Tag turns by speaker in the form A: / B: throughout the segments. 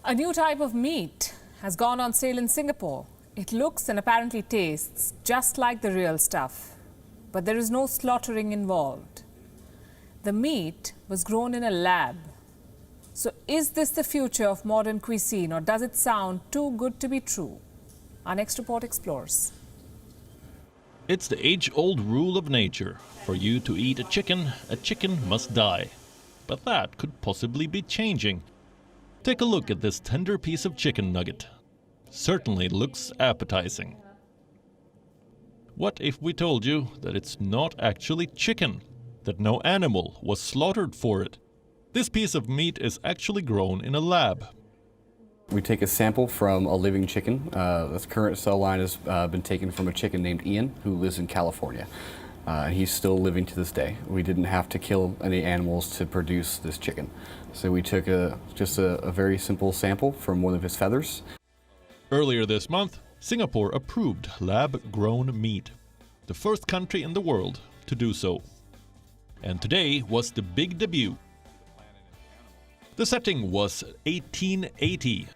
A: A new type of meat has gone on sale in Singapore. It looks and apparently tastes just like the real stuff, but there is no slaughtering involved. The meat was grown in a lab. So is this the future of modern cuisine, or does it sound too good to be true? Our next report explores.
B: It's the age-old rule of nature. For you to eat a chicken must die. But that could possibly be changing. Take a look at this tender piece of chicken nugget. Certainly looks appetizing. What if we told you that it's not actually chicken? That no animal was slaughtered for it? This piece of meat is actually grown in a lab.
C: We take a sample from a living chicken. This current cell line has been taken from a chicken named Ian, who lives in California. He's still living to this day. We didn't have to kill any animals to produce this chicken. So we took just a very simple sample from one of his feathers.
B: Earlier this month, Singapore approved lab-grown meat, the first country in the world to do so. And today was the big debut. The setting was 1880.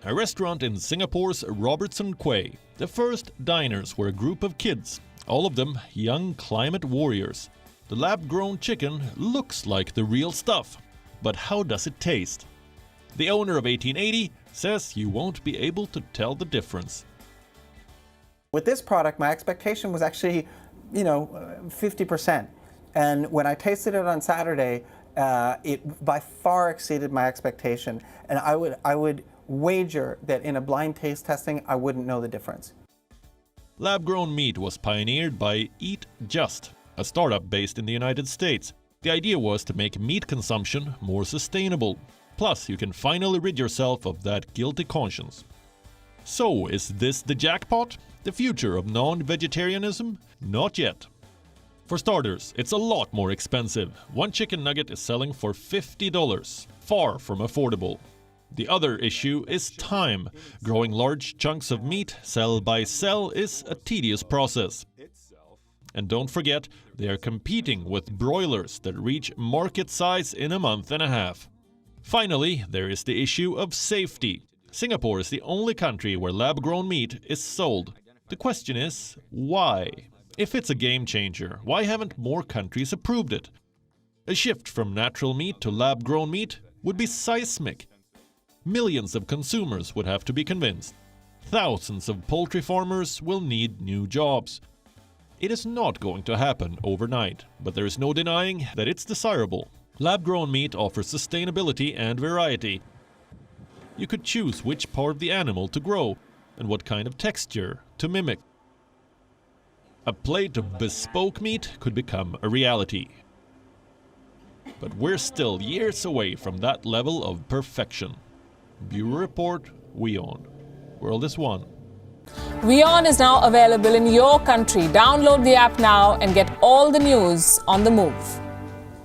B: A restaurant in Singapore's Robertson Quay. The first diners were a group of kids, all of them young climate warriors. The lab-grown chicken looks like the real stuff. But how does it taste? The owner of 1880 says you won't be able to tell the difference.
D: With this product, my expectation was actually, 50%. And when I tasted it on Saturday, it by far exceeded my expectation. And I would wager that in a blind taste testing, I wouldn't know the difference.
B: Lab-grown meat was pioneered by yt5s, a startup based in the United States. The idea was to make meat consumption more sustainable. Plus, you can finally rid yourself of that guilty conscience. So, is this the jackpot? The future of non-vegetarianism? Not yet. For starters, it's a lot more expensive. One chicken nugget is selling for $50, far from affordable. The other issue is time. Growing large chunks of meat cell by cell is a tedious process. And don't forget, they are competing with broilers that reach market size in a month and a half. Finally, there is the issue of safety. Singapore is the only country where lab-grown meat is sold. The question is, why? If it's a game changer, why haven't more countries approved it? A shift from natural meat to lab-grown meat would be seismic. Millions of consumers would have to be convinced. Thousands of poultry farmers will need new jobs. It is not going to happen overnight, but there is no denying that it's desirable. Lab-grown meat offers sustainability and variety. You could choose which part of the animal to grow and what kind of texture to mimic. A plate of bespoke meat could become a reality. But we're still years away from that level of perfection. Bureau Report, WION. World is one.
A: WION is now available in your country. Download the app now and get all the news on the move.